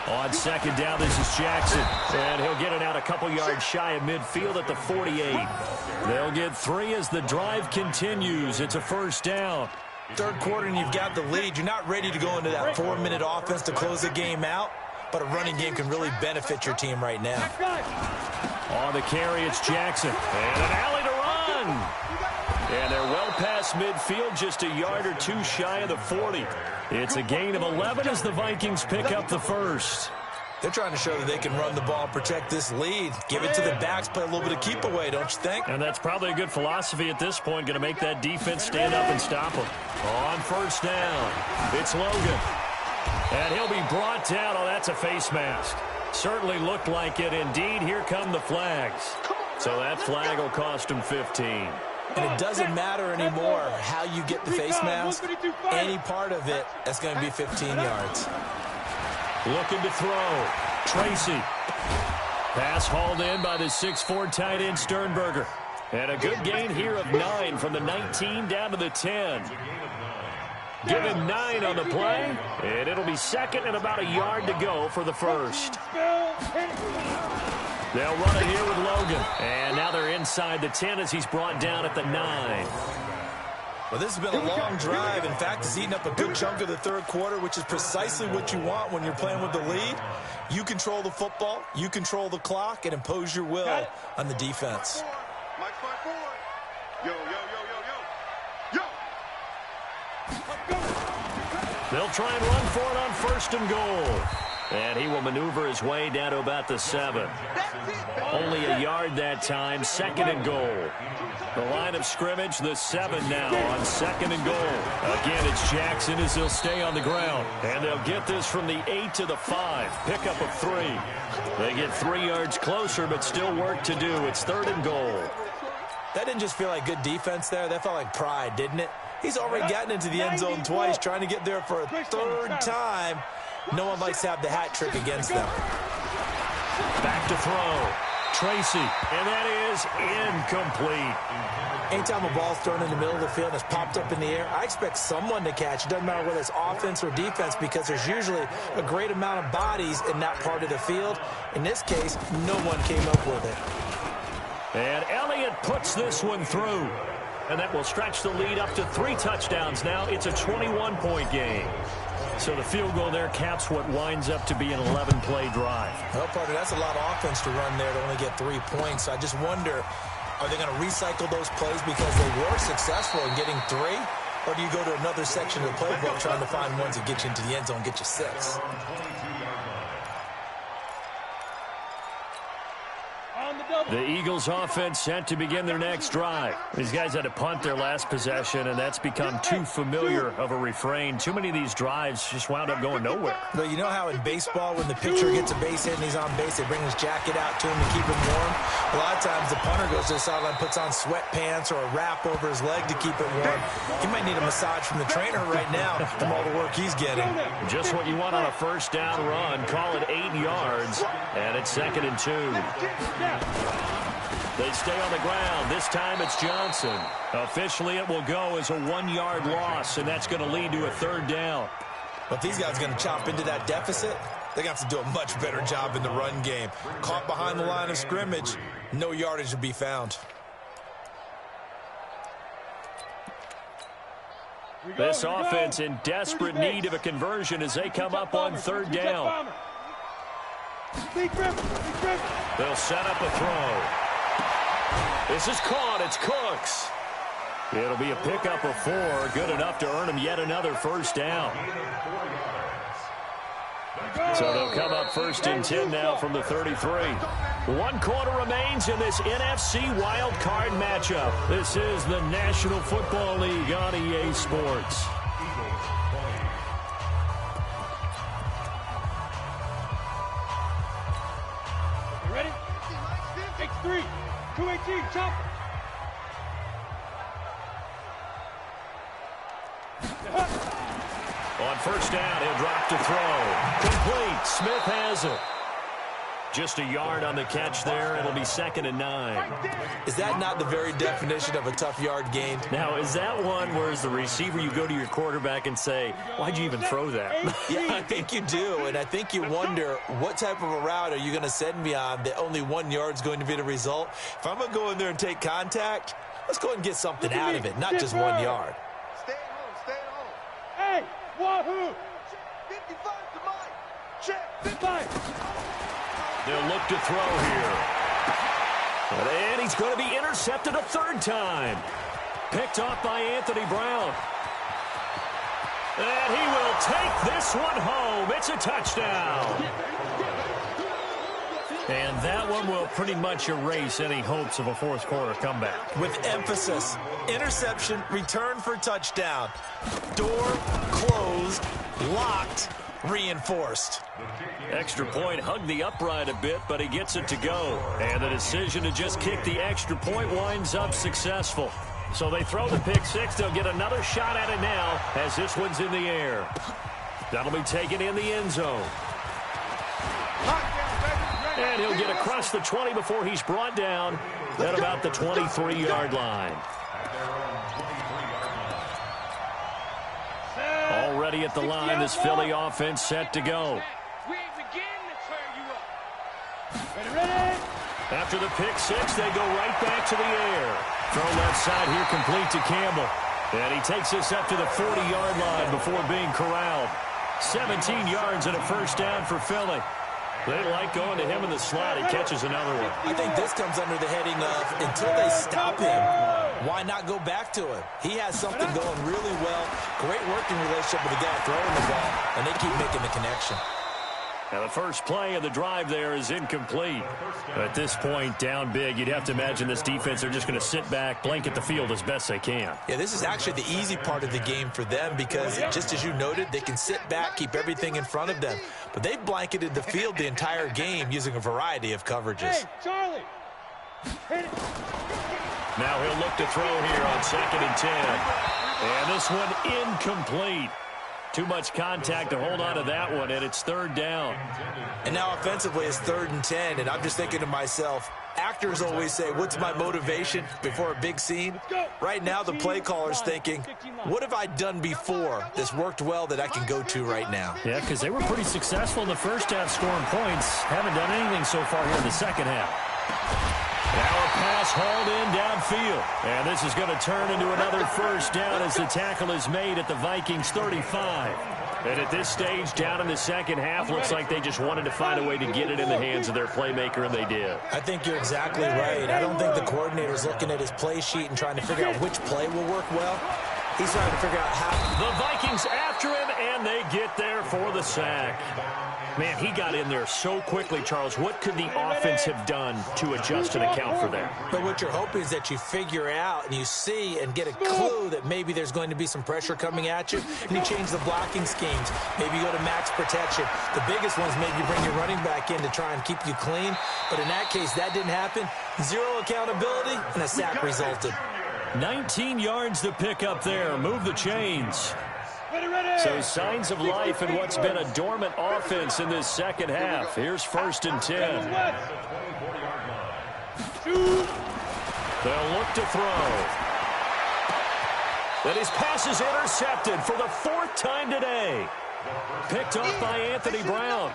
On second down, this is Jackson. And he'll get it out a couple yards shy of midfield at the 48. They'll get 3 as the drive continues. It's a first down. Third quarter and you've got the lead. You're not ready to go into that 4-minute offense to close the game out. But a running game can really benefit your team right now. On the carry, it's Jackson. And an alley to run. And they're well past midfield, just a yard or two shy of the 40. It's a gain of 11 as the Vikings pick up the first. They're trying to show that they can run the ball and protect this lead. Give it to the backs, play a little bit of keep away, don't you think? And that's probably a good philosophy at this point, going to make that defense stand up and stop them. On first down, it's Logan. And he'll be brought down. Oh, that's a face mask. Certainly looked like it. Indeed, here come the flags. So that flag will cost him 15. And it doesn't matter anymore how you get the face mask. Any part of it, that's going to be 15 yards. Looking to throw. Tracy. Pass hauled in by the 6'4" tight end Sternberger. And a good gain here of 9 from the 19 down to the 10. Give him 9 on the play. And it'll be second and about a yard to go for the first. They'll run it here with Logan. And now they're inside the 10 as he's brought down at the 9. Well, this has been a long drive. In fact, it's eaten up a good chunk of the third quarter, which is precisely what you want when you're playing with the lead. You control the football, you control the clock, and impose your will on the defense. Mike 5-4. Yo, yo, yo, yo, yo. Yo. They'll try and run for it on first and goal. And he will maneuver his way down to about the 7. Only a yard that time, second and goal. The line of scrimmage, the 7 now on second and goal. Again, it's Jackson as he'll stay on the ground. And they'll get this from the 8 to the 5. Pickup of 3. They get 3 yards closer, but still work to do. It's third and goal. That didn't just feel like good defense there. That felt like pride, didn't it? He's already gotten into the end zone twice, trying to get there for a third time. No one likes to have the hat trick against them. Back to throw. Tracy. And that is incomplete. Anytime a ball's thrown in the middle of the field and it's popped up in the air, I expect someone to catch. It doesn't matter whether it's offense or defense because there's usually a great amount of bodies in that part of the field. In this case, no one came up with it. And Elliott puts this one through. And that will stretch the lead up to 3 touchdowns now. It's a 21-point game. So the field goal there caps what winds up to be an 11-play drive. Well, partner, that's a lot of offense to run there to only get 3 points. So I just wonder, are they going to recycle those plays because they were successful in getting 3? Or do you go to another section of the playbook trying to find ones that get you into the end zone and get you 6? The Eagles offense set to begin their next drive. These guys had to punt their last possession, and that's become too familiar of a refrain. Too many of these drives just wound up going nowhere. But you know how in baseball, when the pitcher gets a base hit and he's on base, they bring his jacket out to him to keep him warm? A lot of times the punter goes to the sideline, puts on sweatpants or a wrap over his leg to keep it warm. He might need a massage from the trainer right now from all the work he's getting. Just what you want on a first down run. Call it 8 yards, and it's 2nd and 2. They stay on the ground. This time it's Johnson. Officially, it will go as a 1-yard loss, and that's going to lead to a 3rd down. But if these guys are going to chop into that deficit, they're going to have to do a much better job in the run game. Caught behind the line of scrimmage, no yardage to be found. This offense in desperate need of a conversion as they come up on 3rd down. They'll set up a throw. This is caught. It's Cooks. It'll be a pickup of 4. Good enough to earn him yet another 1st down. So they'll come up 1st and 10 now from the 33. 1 quarter remains in this NFC Wildcard matchup. This is the National Football League on EA Sports. You ready? X3. 218, chop. On 1st down, he'll drop to throw. Complete. Smith has it. Just a yard on the catch there. It'll be 2nd and 9. Is that not the very definition of a tough yard gained? Now, is that one where as the receiver you go to your quarterback and say, why'd you even throw that? Yeah, I think you do, and I think you wonder what type of a route are you going to send me on that only 1 yard's going to be the result? If I'm going to go in there and take contact, let's go ahead and get something out of it, not just 1 yard. Stay at home, stay at home. Hey, wahoo! 55 to Mike. Check, 55. They'll look to throw here. And he's going to be intercepted a 3rd time. Picked off by Anthony Brown. And he will take this one home. It's a touchdown. And that one will pretty much erase any hopes of a 4th quarter comeback. With emphasis, interception, return for touchdown. Door closed, locked, reinforced. Extra point hugged the upright a bit, but he gets it to go. And the decision to just kick the extra point winds up successful. So they throw the pick 6. They'll get another shot at it now as this one's in the air. That'll be taken in the end zone. And he'll get across the 20 before he's brought down at about the 23-yard line. Already at the line, this Philly offense set to go. After the pick 6, they go right back to the air. Throw left side here, complete to Campbell. And he takes this up to the 40-yard line before being corralled. 17 yards and a 1st down for Philly. They like going to him in the slot. He catches another one. I think this comes under the heading of, until they stop him, why not go back to him? He has something going really well. Great working relationship with the guy throwing the ball, and they keep making the connection. Now the first play of the drive there is incomplete. At this point, down big, you'd have to imagine this defense are just going to sit back, blanket the field as best they can. Yeah, this is actually the easy part of the game for them because, just as you noted, they can sit back, keep everything in front of them. But they've blanketed the field the entire game using a variety of coverages. Hey, Charlie! Hit it. Now he'll look to throw here on 2nd and 10. And this one incomplete. Too much contact to hold on to that one, and it's 3rd down. And now offensively it's 3rd and 10, and I'm just thinking to myself, actors always say, what's my motivation before a big scene? Right now the play caller's thinking, what have I done before that's worked well that I can go to right now? Yeah, because they were pretty successful in the first half scoring points. Haven't done anything so far here in the second half. Now a pass pass hauled in downfield. And this is going to turn into another first down as the tackle is made at the Vikings 35. And at this stage, down in the second half, looks like they just wanted to find a way to get it in the hands of their playmaker, and they did. I think you're exactly right. I don't think the coordinator's looking at his play sheet and trying to figure out which play will work well. He's trying to figure out how. The Vikings after him, and they get there for the sack. Man, he got in there so quickly, Charles. What could the offense have done to adjust and account for that? But what you're hoping is that you figure out and you see and get a clue that maybe there's going to be some pressure coming at you, and you change the blocking schemes. Maybe you go to max protection. The biggest ones, maybe you bring your running back in to try and keep you clean. But in that case, that didn't happen. Zero accountability, and a sack resulted. 19 yards to pick up there. Move the chains. So signs of life in what's been a dormant offense in this second half. Here's 1st and 10. They'll look to throw. And his pass is intercepted for the 4th time today. Picked off by Anthony Brown.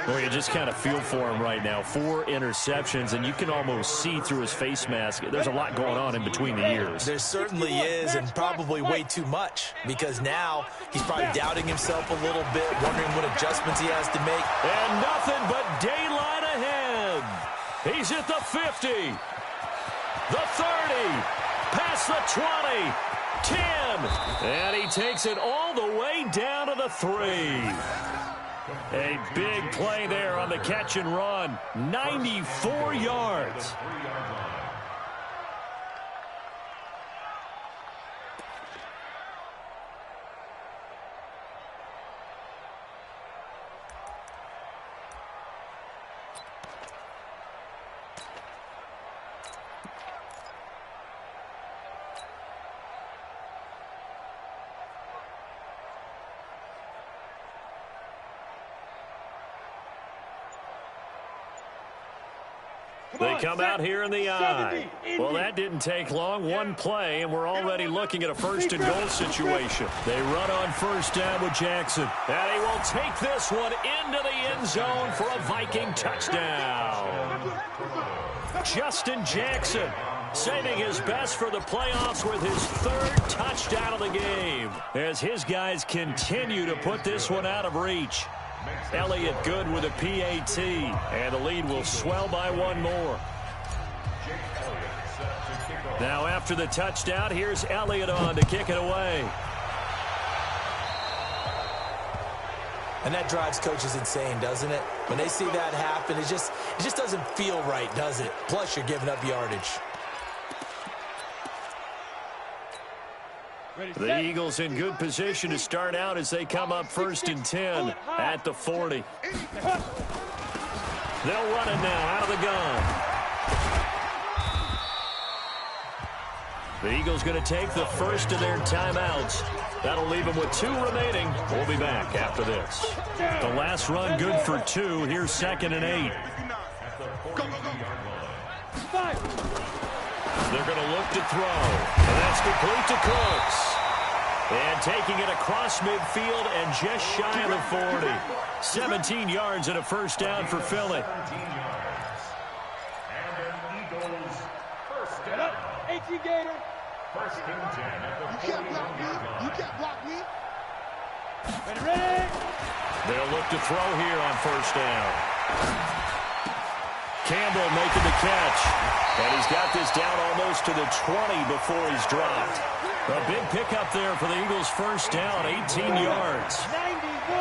Well, you just kind of feel for him right now. 4 interceptions, and you can almost see through his face mask. There's a lot going on in between the years. There certainly is, and probably way too much, because now he's probably doubting himself a little bit, wondering what adjustments he has to make. And nothing but daylight ahead. He's at the 50, the 30, past the 20, 10, and he takes it all the way down to the 3. A big play there on the catch and run. 94 yards. They come out here in the eye. Well, that didn't take long. One play, and we're already looking at a 1st and goal situation. They run on 1st down with Jackson. And he will take this one into the end zone for a Viking touchdown. Justin Jackson saving his best for the playoffs with his 3rd touchdown of the game, as his guys continue to put this one out of reach. Elliott good with a PAT, and the lead will swell by 1 more. Now after the touchdown, here's Elliott on to kick it away. And that drives coaches insane, doesn't it? When they see that happen, it just doesn't feel right, does it? Plus, you're giving up yardage. The Eagles in good position to start out as they come up 1st and 10 at the 40. They'll run it now out of the gun. The Eagles going to take the first of their timeouts. That'll leave them with 2 remaining. We'll be back after this. The last run good for 2. Here's 2nd and 8. They're going to look to throw. And that's complete to Cooks. And taking it across midfield and just shy of the 40. 17 yards and a 1st down for Philly. And an Eagles 1st down. 18 Gator. 1st and 10 at the 41-yard line. You can't block me. Ready? They'll look to throw here on 1st down. Campbell making the catch. And he's got this down almost to the 20 before he's dropped. A big pickup there for the Eagles' 1st down, 18 yards.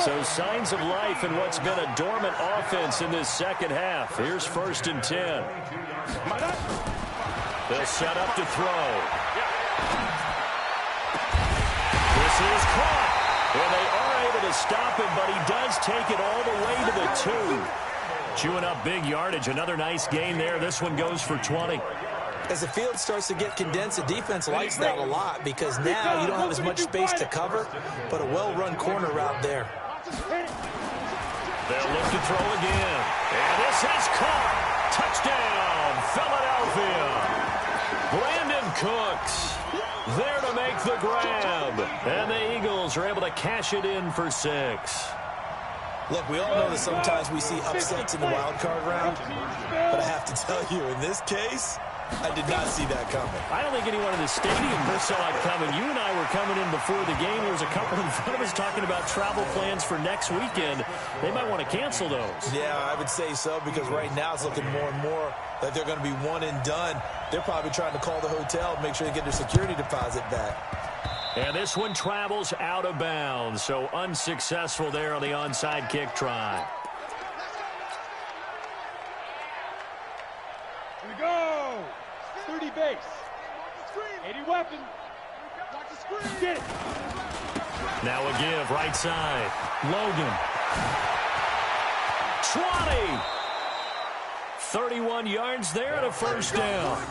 So signs of life in what's been a dormant offense in this second half. Here's 1st and 10. They'll set up to throw. This is caught. And they are able to stop him, but he does take it all the way to the 2. Chewing up big yardage. Another nice gain there. This one goes for 20. As the field starts to get condensed, the defense likes that a lot because now you don't have as much space to cover, but a well-run corner route there. They'll look to throw again. And this is caught. Touchdown, Philadelphia. Brandon Cooks there to make the grab. And the Eagles are able to cash it in for 6. Look, we all know that sometimes we see upsets in the wild card round, but I have to tell you, in this case, I did not see that coming. I don't think anyone in the stadium saw it coming. You and I were coming in before the game. There was a couple in front of us talking about travel plans for next weekend. They might want to cancel those. Yeah, I would say so, because right now it's looking more and more like they're going to be one and done. They're probably trying to call the hotel and make sure they get their security deposit back. And this one travels out of bounds, so unsuccessful there on the onside kick try. Here we go. 30 base. 80 weapon. Get it. Now a give, right side. Logan. 20. 31 yards there and a first down.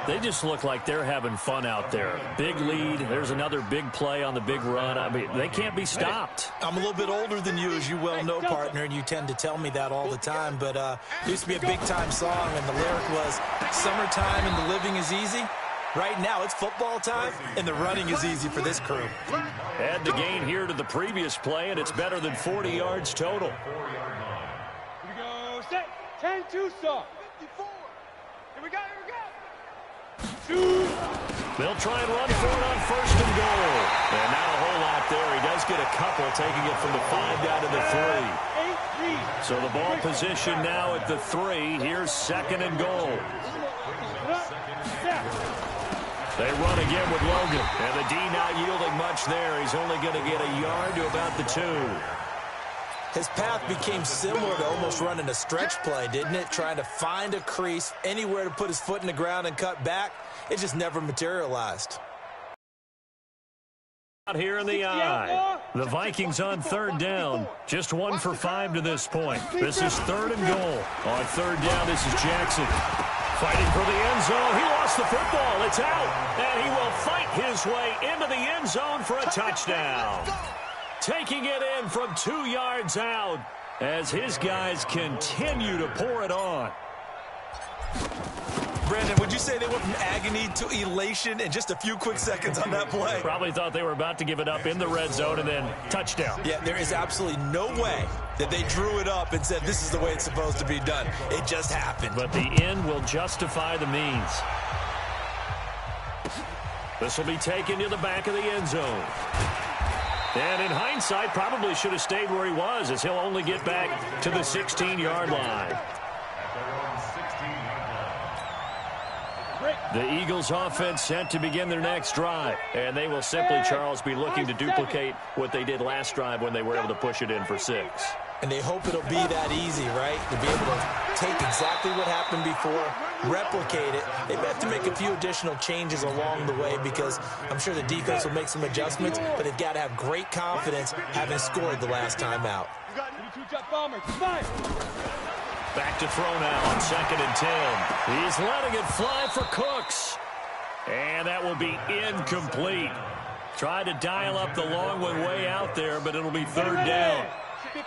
They just look like they're having fun out there. Big lead. There's another big play on the big run. I mean, they can't be stopped. I'm a little bit older than you, as you well know, partner, and you tend to tell me that all the time. But there used to be a big-time song, and the lyric was, "Summertime and the living is easy." Right now, it's football time, and the running is easy for this crew. Add the gain here to the previous play, and it's better than 40 yards total. Here we go. Set. 10-2 saw. 54. Here we go. Shoot. They'll try and run for it on first and goal. And not a whole lot there. He does get a couple, taking it from the 5 down to the 3. So the ball position now at the 3. Here's second and goal. They run again with Logan. And the D not yielding much there. He's only going to get a yard to about the 2. His path became similar to almost running a stretch play, didn't it? Trying to find a crease, anywhere to put his foot in the ground and cut back. It just never materialized. Out here in the eye. The Vikings on third down. Just 1 for 5 to this point. This is third and goal. On third down, this is Jackson. Fighting for the end zone. He lost the football. It's out. And he will fight his way into the end zone for a touchdown. Taking it in from 2 yards out as his guys continue to pour it on. Brandon, would you say they went from agony to elation in just a few quick seconds on that play? Probably thought they were about to give it up in the red zone and then touchdown. Yeah, there is absolutely no way that they drew it up and said this is the way it's supposed to be done. It just happened. But the end will justify the means. This will be taken to the back of the end zone. And in hindsight, probably should have stayed where he was, as he'll only get back to the 16-yard line. The Eagles offense set to begin their next drive. And they will simply, Charles, be looking to duplicate what they did last drive when they were able to push it in for 6. And they hope it'll be that easy, right? To be able to take exactly what happened before, replicate it. They may have to make a few additional changes along the way, because I'm sure the defense will make some adjustments, but they've got to have great confidence having scored the last time out. Back to throw now on 2nd and 10. He's letting it fly for Cooks. And that will be incomplete. Tried to dial up the long one way out there, but it'll be third down.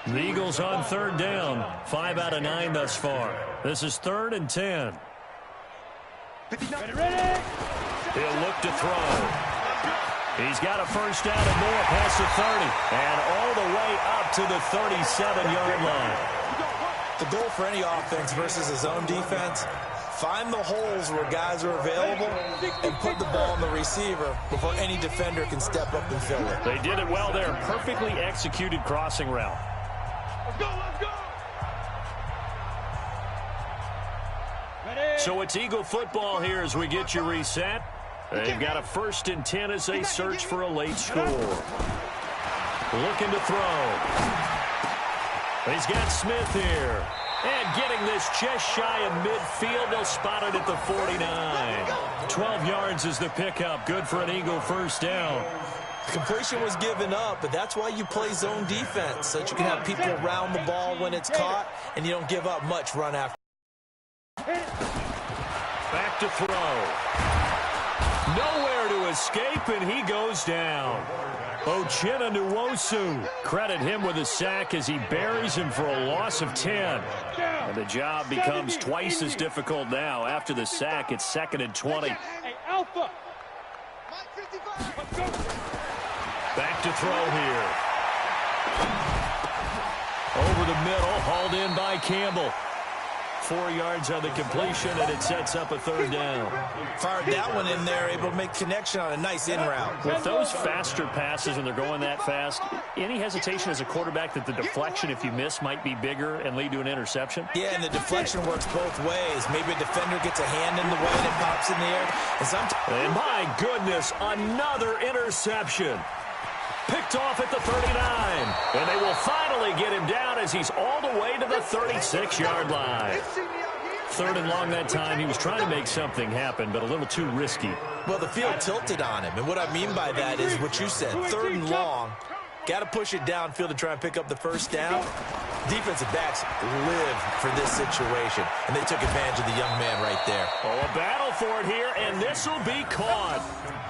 The Eagles on third down. 5 out of 9 thus far. This is 3rd and 10. Ready. He'll look to throw. He's got a first down and more past the 30. And all the way up to the 37-yard line. The goal for any offense versus his own defense, find the holes where guys are available and put the ball on the receiver before any defender can step up and fill it. They did it well there. Perfectly executed crossing route. Let's go. Ready. So it's Eagle football here as we get you reset. They've got a 1st and 10 as they search for a late score. Looking to throw. He's got Smith here. And getting this just shy of midfield. They'll spot it at the 49. 12 yards is the pickup. Good for an Eagle first down. Completion was given up, but that's why you play zone defense, so that you can have people around the ball when it's caught, and you don't give up much run after. Back to throw. Nowhere to escape, and he goes down. Uchenna Nwosu, credit him with a sack as he buries him for a loss of 10. And the job becomes twice as difficult now. After the sack, it's 2nd and 20. Hey, Alpha. Back to throw here. Over the middle, hauled in by Campbell. 4 yards on the completion, and it sets up a 3rd down. Fired that one in there, able to make connection on a nice in route. With those faster passes when they're going that fast, any hesitation as a quarterback that the deflection, if you miss, might be bigger and lead to an interception? Yeah, and the deflection works both ways. Maybe a defender gets a hand in the way and it pops in the air. And my goodness, another interception. Picked off at the 39. And they will finally get him down as he's all the way to the 36-yard line. 3rd and long that time. He was trying to make something happen, but a little too risky. Well, the field tilted on him. And what I mean by that is what you said, 3rd and long. Got to push it downfield to try and pick up the 1st down. Defensive backs live for this situation, and they took advantage of the young man right there. Oh, a battle for it here, and this will be caught.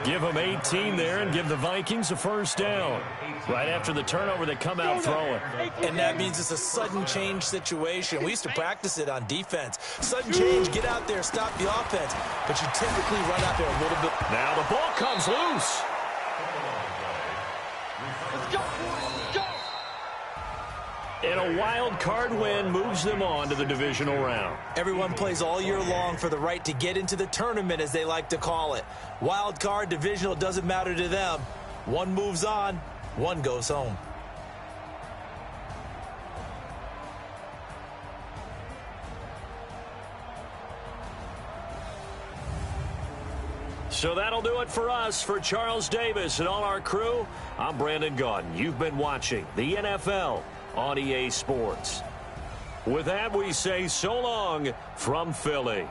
Give them 18 there and give the Vikings a 1st down. Right after the turnover, they come out throwing. And that means it's a sudden change situation. We used to practice it on defense. Sudden change, get out there, stop the offense. But you typically run out there a little bit. Now the ball comes loose. And a wild card win moves them on to the divisional round. Everyone plays all year long for the right to get into the tournament, as they like to call it. Wild card, divisional, doesn't matter to them. One moves on, one goes home. So that'll do it for us. For Charles Davis and all our crew, I'm Brandon Gaudin. You've been watching the NFL on EA Sports. With that, we say so long from Philly.